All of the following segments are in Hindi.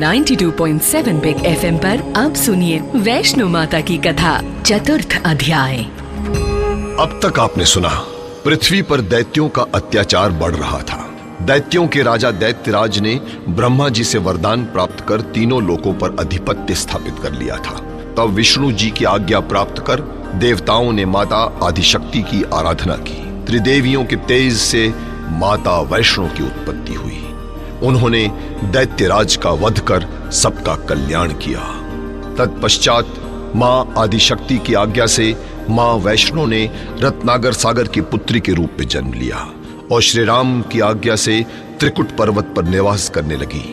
92.7 बिग FM पर अब सुनिए वैष्णो माता की कथा चतुर्थ अध्याय। अब तक आपने सुना, पृथ्वी पर दैत्यों का अत्याचार बढ़ रहा था। दैत्यों के राजा दैत्यराज ने ब्रह्मा जी से वरदान प्राप्त कर तीनों लोकों पर अधिपत्य स्थापित कर लिया था। तब विष्णु जी की आज्ञा प्राप्त कर देवताओं ने माता आदिशक्ति की आराधना की। त्रिदेवियों के तेज से माता वैष्णो की उत्पत्ति हुई। उन्होंने दैत्यराज का वध कर सबका कल्याण किया। तत्पश्चात मां आदिशक्ति की आज्ञा से मां वैष्णो ने रत्नागर सागर की पुत्री के रूप में जन्म लिया और श्री राम की आज्ञा से त्रिकुट पर्वत पर निवास करने लगी।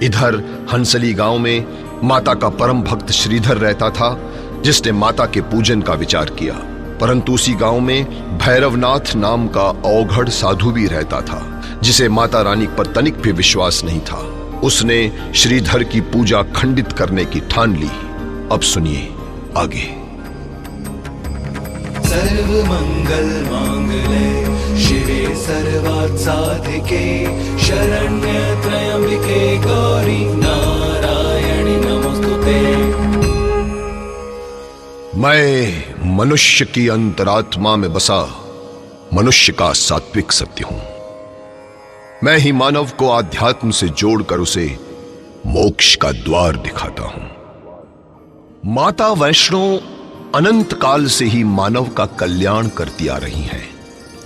इधर हंसली गांव में माता का परम भक्त श्रीधर रहता था, जिसने माता के पूजन का विचार किया। परंतु उसी गांव में भैरवनाथ नाम का औघड़ साधु भी रहता था, जिसे माता रानी पर तनिक भी विश्वास नहीं था। उसने श्रीधर की पूजा खंडित करने की ठान ली। अब सुनिए आगे। सर्व मंगल मांगले शिवे सर्वार्थ साधिके शरण्य त्र्यंबिके गौरी नारायणी नमोस्तुते। मैं मनुष्य की अंतरात्मा में बसा मनुष्य का सात्विक सत्य हूं। मैं ही मानव को आध्यात्म से जोड़कर उसे मोक्ष का द्वार दिखाता हूं। माता वैष्णो अनंत काल से ही मानव का कल्याण करती आ रही हैं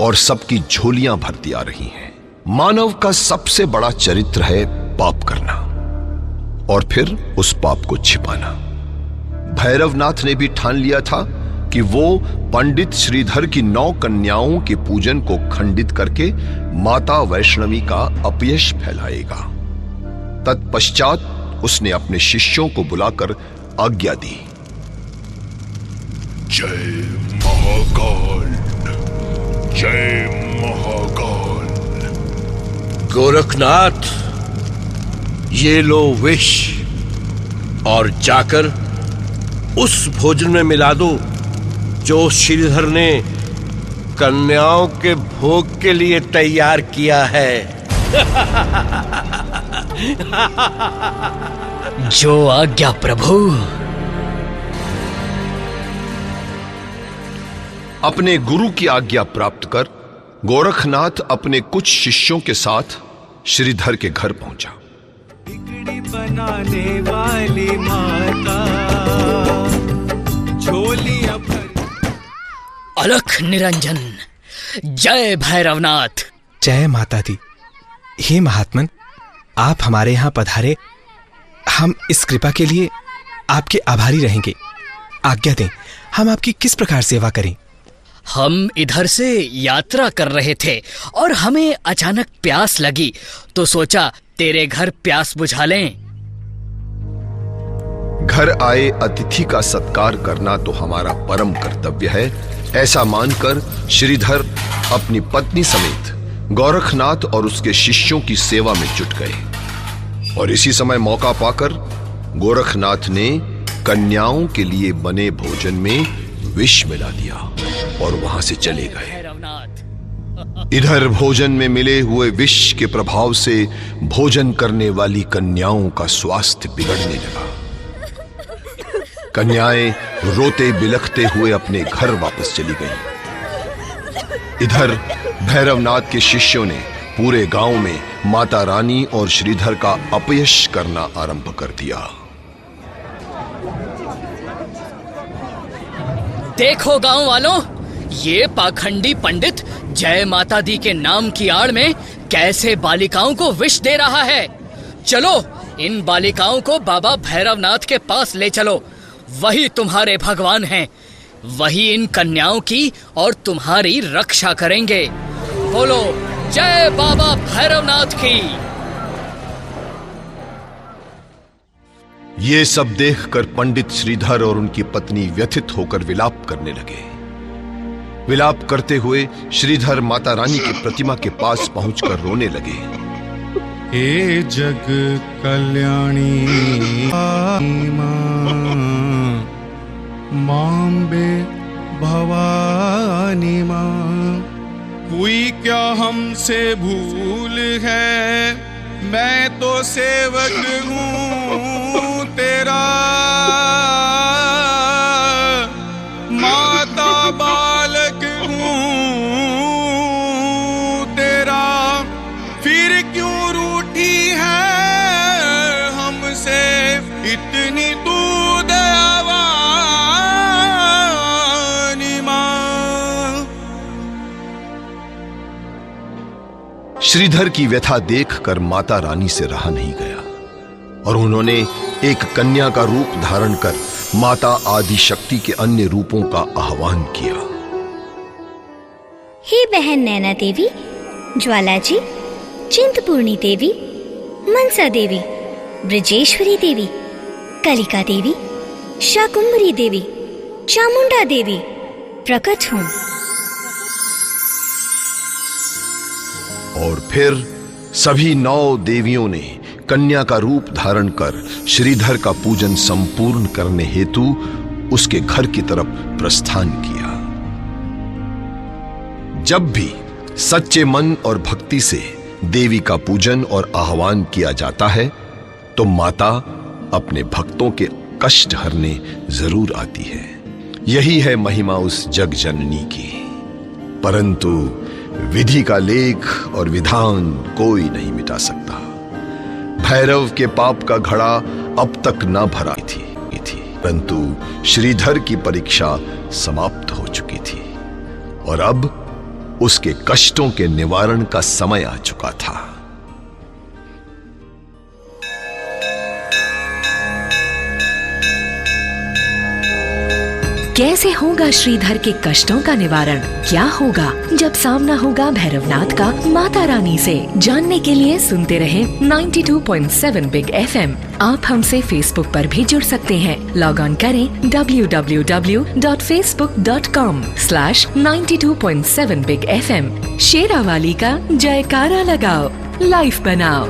और सबकी झोलियां भरती आ रही हैं। मानव का सबसे बड़ा चरित्र है पाप करना और फिर उस पाप को छिपाना। भैरवनाथ ने भी ठान लिया था कि वो पंडित श्रीधर की 9 कन्याओं के पूजन को खंडित करके माता वैष्णवी का अपयश फैलाएगा। तत्पश्चात उसने अपने शिष्यों को बुलाकर आज्ञा दी। जय महाकाल, जय महाकाल। गोरखनाथ, ये लो विष और जाकर उस भोजन में मिला दो जो श्रीधर ने कन्याओं के भोग के लिए तैयार किया है। जो आज्ञा प्रभु। अपने गुरु की आज्ञा प्राप्त कर गोरखनाथ अपने कुछ शिष्यों के साथ श्रीधर के घर पहुंचा। बिगड़ी बनाने वाली माता झोलियां भर। अलख निरंजन, जय भैरवनाथ। जय माता दी। हे महात्मन, आप हमारे यहाँ पधारे, हम इस कृपा के लिए आपके आभारी रहेंगे। आज्ञा दें, हम आपकी किस प्रकार सेवा करें? हम इधर से यात्रा कर रहे थे और हमें अचानक प्यास लगी, तो सोचा तेरे घर प्यास बुझा लें। घर आए अतिथि का सत्कार करना तो हमारा परम कर्तव्य है, ऐसा मानकर श्रीधर अपनी पत्नी समेत गोरखनाथ और उसके शिष्यों की सेवा में जुट गए। और इसी समय मौका पाकर गोरखनाथ ने कन्याओं के लिए बने भोजन में विष मिला दिया और वहां से चले गए। इधर भोजन में मिले हुए विष के प्रभाव से भोजन करने वाली कन्याओं का स्वास्थ्य बिगड़ने लगा। कन्याएं रोते बिलखते हुए अपने घर वापस चली गईं। इधर भैरवनाथ के शिष्यों ने पूरे गांव में माता रानी और श्रीधर का अपयश करना आरंभ कर दिया। देखो गांव वालों, ये पाखंडी पंडित जय माता दी के नाम की आड़ में कैसे बालिकाओं को विष दे रहा है। चलो इन बालिकाओं को बाबा भैरवनाथ के पास ले चलो, वही तुम्हारे भगवान हैं। वही इन कन्याओं की और तुम्हारी रक्षा करेंगे। बोलो जय बाबा भैरवनाथ की। ये सब देखकर पंडित श्रीधर और उनकी पत्नी व्यथित होकर विलाप करने लगे। विलाप करते हुए श्रीधर माता रानी की प्रतिमा के पास पहुंचकर रोने लगे। हे जग कल्याणी मांबे भवानी मां, हुई क्या हमसे भूल है, मैं तो सेवक हूँ तेरा, माता बालक हूँ तेरा, फिर क्यों रूठी है हमसे इतनी तू दयावानी माँ। श्रीधर की व्यथा देखकर माता रानी से रहा नहीं गया और उन्होंने एक कन्या का रूप धारण कर माता आदि शक्ति के अन्य रूपों का आह्वान किया। हे बहन नैना देवी, ज्वाला जी, चिंतपूर्णी देवी, मनसा देवी, ब्रजेश्वरी देवी, कलिका देवी, शाकुंभरी देवी, चामुंडा देवी, प्रकट हूं। और फिर सभी 9 देवियों ने कन्या का रूप धारण कर श्रीधर का पूजन संपूर्ण करने हेतु उसके घर की तरफ प्रस्थान किया। जब भी सच्चे मन और भक्ति से देवी का पूजन और आह्वान किया जाता है तो माता अपने भक्तों के कष्ट हरने जरूर आती है। यही है महिमा उस जग जननी की। परंतु विधि का लेख और विधान कोई नहीं मिटा सकता। भैरव के पाप का घड़ा अब तक न भरा थी, परंतु श्रीधर की परीक्षा समाप्त हो चुकी थी और अब उसके कष्टों के निवारण का समय आ चुका था। कैसे होगा श्रीधर के कष्टों का निवारण? क्या होगा जब सामना होगा भैरवनाथ का माता रानी से? जानने के लिए सुनते रहें 92.7 बिग FM। आप हमसे फेसबुक पर भी जुड़ सकते हैं। लॉग ऑन करें www.facebook.com/92.7 बिग FM। शेरावाली का जयकारा लगाओ, लाइफ बनाओ।